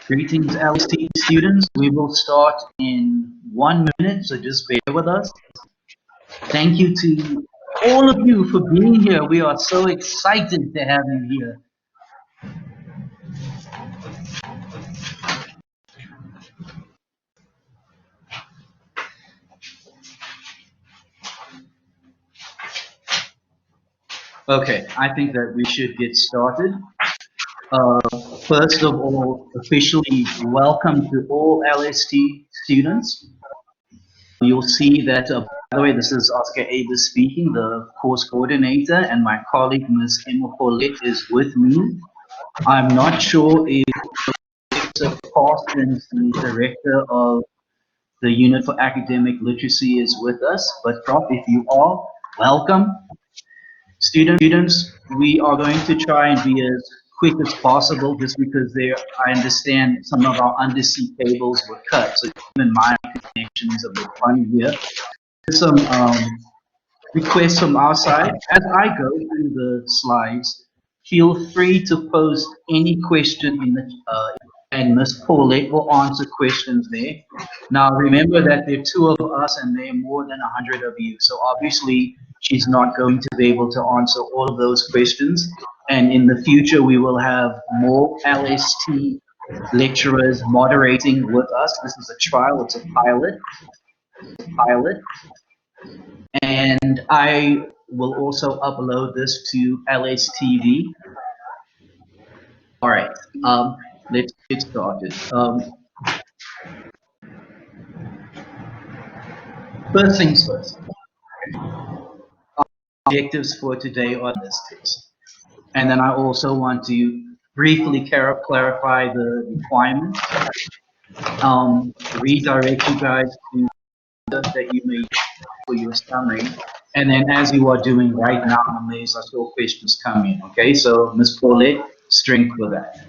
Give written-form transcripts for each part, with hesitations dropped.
Greetings, LST students. We will start in 1 minute, so just bear with us. Thank you to all of you for being here. We are so excited to have you here. Okay, I think that we should get started. First of all, officially welcome to all LST students. You'll see that, by the way, this is Oscar Avis speaking, the course coordinator, and my colleague, Ms. Emma Paulette, is with me. I'm not sure if Professor Parsons, the director of the Unit for Academic Literacy, is with us, but Prof, if you are, welcome. Students, we are going to try and be as quick as possible just because I understand some of our undersea cables were cut, so even my connection is a bit funny here. There's some requests from our side. As I go through the slides, feel free to post any question in the and Ms. Paulette will answer questions there. Now remember that there are two of us and there are more than 100 of you, so obviously she's not going to be able to answer all of those questions. And in the future, we will have more LST lecturers moderating with us. This is a trial, it's a pilot. And I will also upload this to LSTV. All right, let's get started. First things first. Objectives for today are listed. And then I also want to briefly clarify the requirements, redirect you guys to that you may for your summary. And then as you are doing right now, I saw questions come in. Okay, so Ms. Paulette, strength for that.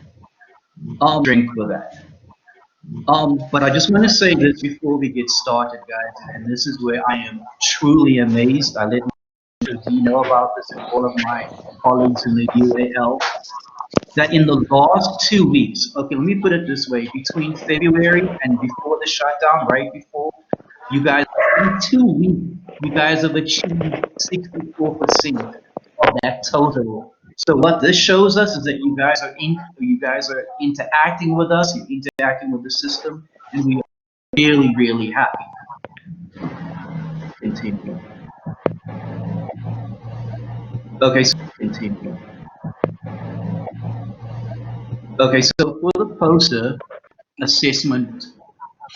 But I just want to say this before we get started, guys, and this is where I am truly amazed. I let you know about this and all of my colleagues in the UAL, that in the last 2 weeks, okay, let me put it this way, between February and before the shutdown, right before, you guys, in 2 weeks, you guys have achieved 64% of that total. So what this shows us is that you guys are interacting with us, you're interacting with the system, and we are really, really happy. Continue. Okay, so continue. Okay, so for the poster assessment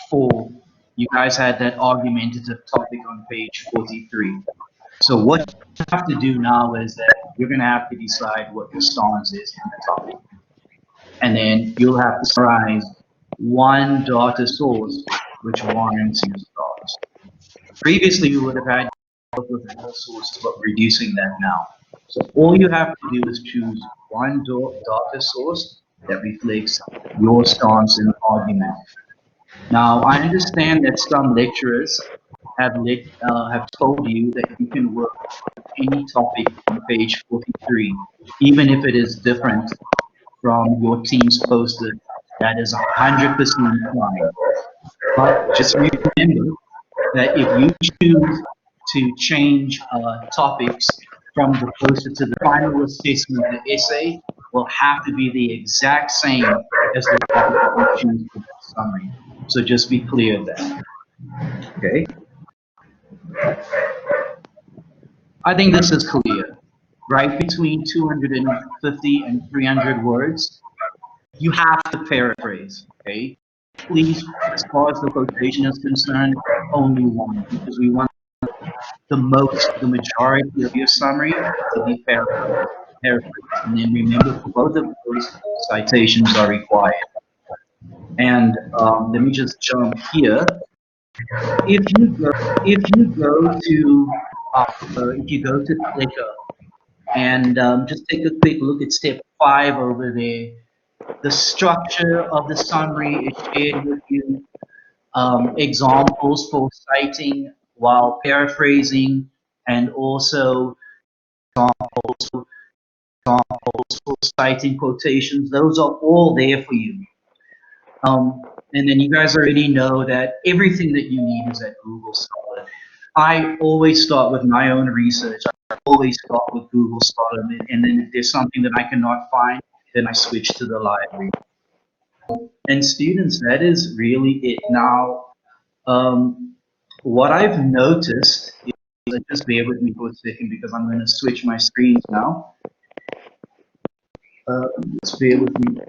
4, you guys had that argumentative topic on page 43. So what you have to do now is that you're going to have to decide what your stance is in the topic. And then you'll have to summarize one data source which warrants your stance. Previously, you would have had with all sources, but we're reducing that now. So all you have to do is choose one data source that reflects your stance in the argument. Now, I understand that some lecturers have told you that you can work with any topic on page 43, even if it is different from your team's poster. That is 100% fine. But just remember that if you choose to change topics from the poster to the final assessment, the essay will have to be the exact same as the topic that you choose for the summary. So just be clear of that. Okay? I think this is clear. Right between 250 and 300 words, you have to paraphrase. Okay? Please, as far as the quotation is concerned, only one, because we want the majority of your summary to be paraphrased. And then remember, both of those citations are required. And let me just jump here. If you go to Clicker and just take a quick look at step 5 over there, the structure of the summary is shared with you. Examples for citing while paraphrasing, and also examples for citing quotations. Those are all there for you. And then you guys already know that everything that you need is at Google Scholar. I always start with my own research. I always start with Google Scholar, and then if there's something that I cannot find, then I switch to the library. And students, that is really it. Now, what I've noticed is, just bear with me for a second because I'm going to switch my screens now. Just bear with me.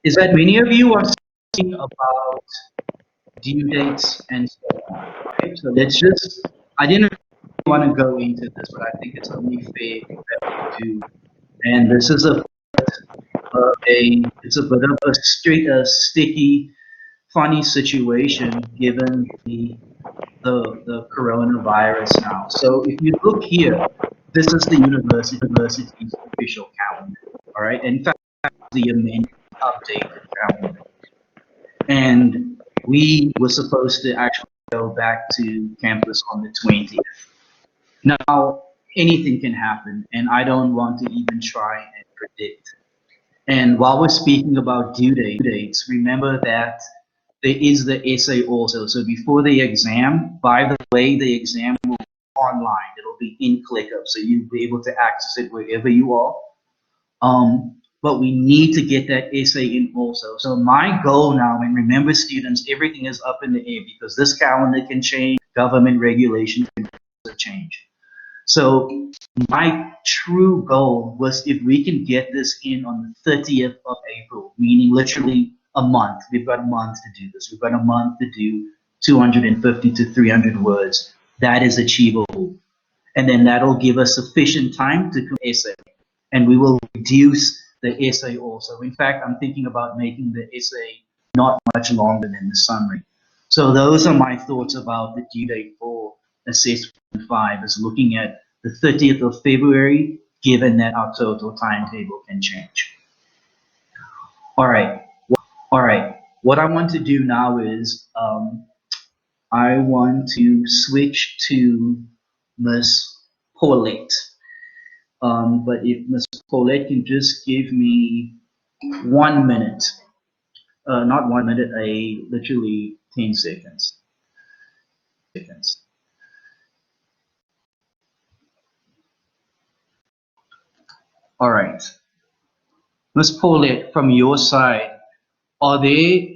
Is that many of you are thinking about due dates and so on, right? So let's just, I didn't want to go into this, but I think it's only fair that we do. And this is it's a bit of a sticky, funny situation given the coronavirus now. So if you look here, this is the university's official calendar, all right? In fact, the amended, updated calendar. And we were supposed to actually go back to campus on the 20th. Now, anything can happen, and I don't want to even try and predict. And while we're speaking about due dates, remember that there is the essay also. So before the exam, by the way, the exam will be online. It'll be in ClickUp, so you'll be able to access it wherever you are. But we need to get that essay in also. So my goal now, and remember students, everything is up in the air because this calendar can change, government regulations can change. So my true goal was if we can get this in on the 30th of April, meaning literally a month. We've got a month to do this. We've got a month to do 250 to 300 words. That is achievable. And then that'll give us sufficient time to complete the essay. And we will reduce the essay also. In fact, I'm thinking about making the essay not much longer than the summary. So those are my thoughts about the due date for assessment 5, is looking at the 30th of February, given that our total timetable can change. All right. What I want to do now is I want to switch to Miss Paulette. But if Ms. Paulette can just give me 1 minute, not 1 minute, literally 10 seconds. All right. Ms. Paulette, from your side, are there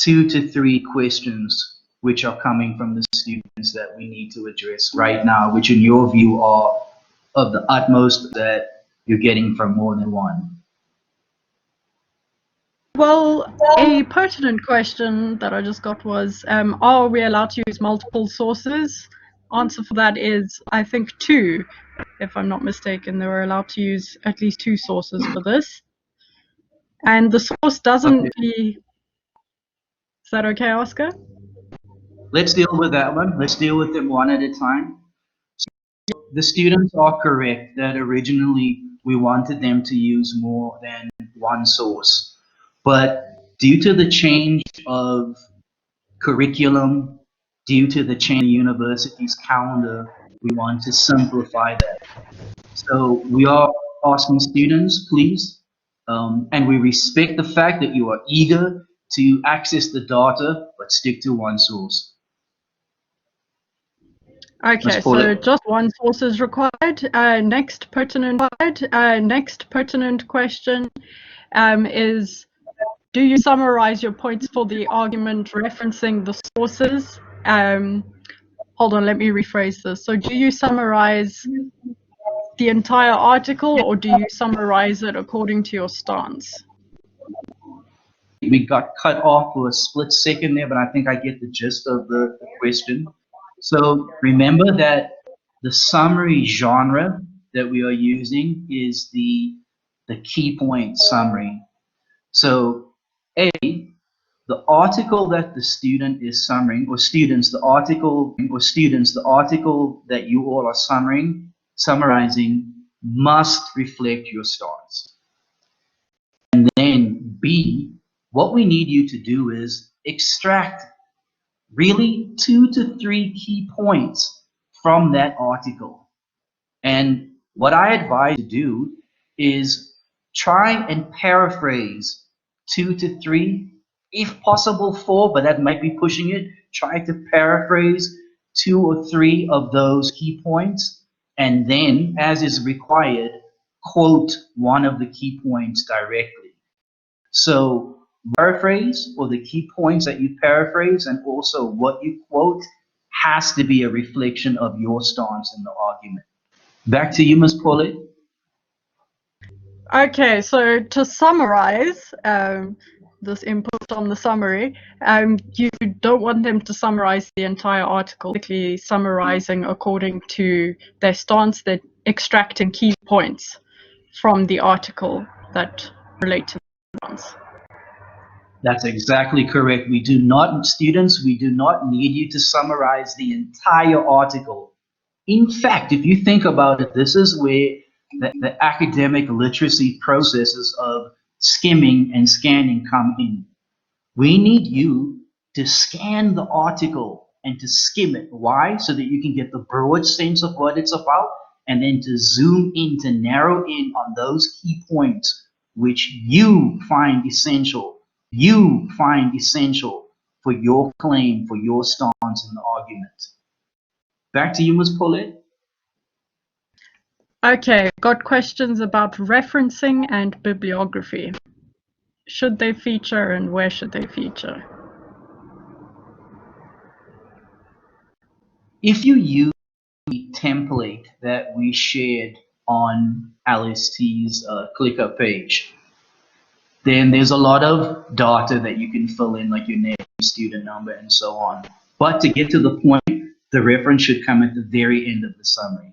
2 to 3 questions which are coming from the students that we need to address right now, which in your view are of the utmost that you're getting from more than one? Well, a pertinent question that I just got was, are we allowed to use multiple sources? Answer for that is, I think 2, if I'm not mistaken. They were allowed to use at least 2 sources for this. And the source doesn't be... Is that okay, Oscar? Let's deal with that one. Let's deal with them one at a time. So the students are correct that originally we wanted them to use more than one source. But due to the change of curriculum, due to the change in the university's calendar, we want to simplify that. So we are asking students, please, and we respect the fact that you are eager to access the data, but stick to one source. Okay, so just one source is required. Next pertinent question is, do you summarize your points for the argument referencing the sources? Hold on, let me rephrase this. So do you summarize the entire article, or do you summarize it according to your stance? We got cut off for a split second there, but I think I get the gist of the question. So remember that the summary genre that we are using is the key point summary. So A, the article that the student is summarizing, or students, the article that you all are summarizing must reflect your stance. And then B, what we need you to do is extract really 2 to 3 key points from that article. And what I advise you to do is try and paraphrase 2 to 3 if possible 4, but that might be pushing it. Try to paraphrase 2 or 3 of those key points, and then, as is required, quote one of the key points directly. So paraphrase, or the key points that you paraphrase, and also what you quote, has to be a reflection of your stance in the argument. Back to you, Ms. Paulet. Okay, so to summarize this input on the summary, you don't want them to summarize the entire article, basically summarizing according to their stance. They're extracting key points from the article that relate to the stance. That's exactly correct. We do not, students, we do not need you to summarize the entire article. In fact, if you think about it, this is where the academic literacy processes of skimming and scanning come in. We need you to scan the article and to skim it. Why? So that you can get the broad sense of what it's about, and then to zoom in, to narrow in on those key points which you find essential. You find essential for your claim, for your stance in the argument. Back to you, Ms. Paulet. Okay, got questions about referencing and bibliography. Should they feature and where should they feature? If you use the template that we shared on LST's ClickUp page, then there's a lot of data that you can fill in, like your name, student number, and so on. But to get to the point, the reference should come at the very end of the summary.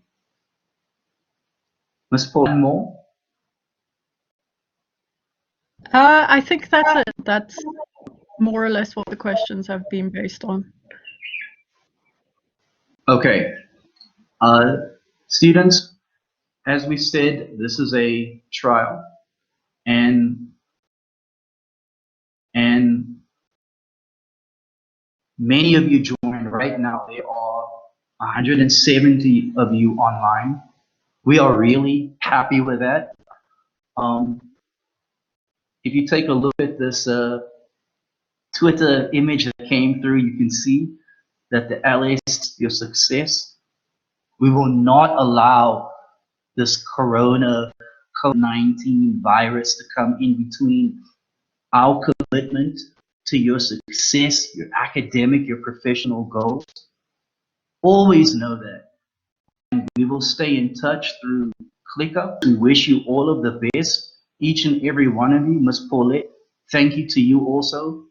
Ms. Paul, more? I think that's it. That's more or less what the questions have been based on. Okay. Students, as we said, this is a trial, and many of you joined right now. There are 170 of you online. We are really happy with that. If you take a look at this Twitter image that came through, you can see that the LS, your success. We will not allow this corona COVID-19 virus to come in between our commitment to your success, your academic, your professional goals. Always know that. And we will stay in touch through ClickUp. We wish you all of the best, each and every one of you. Ms. Paulette, thank you to you also.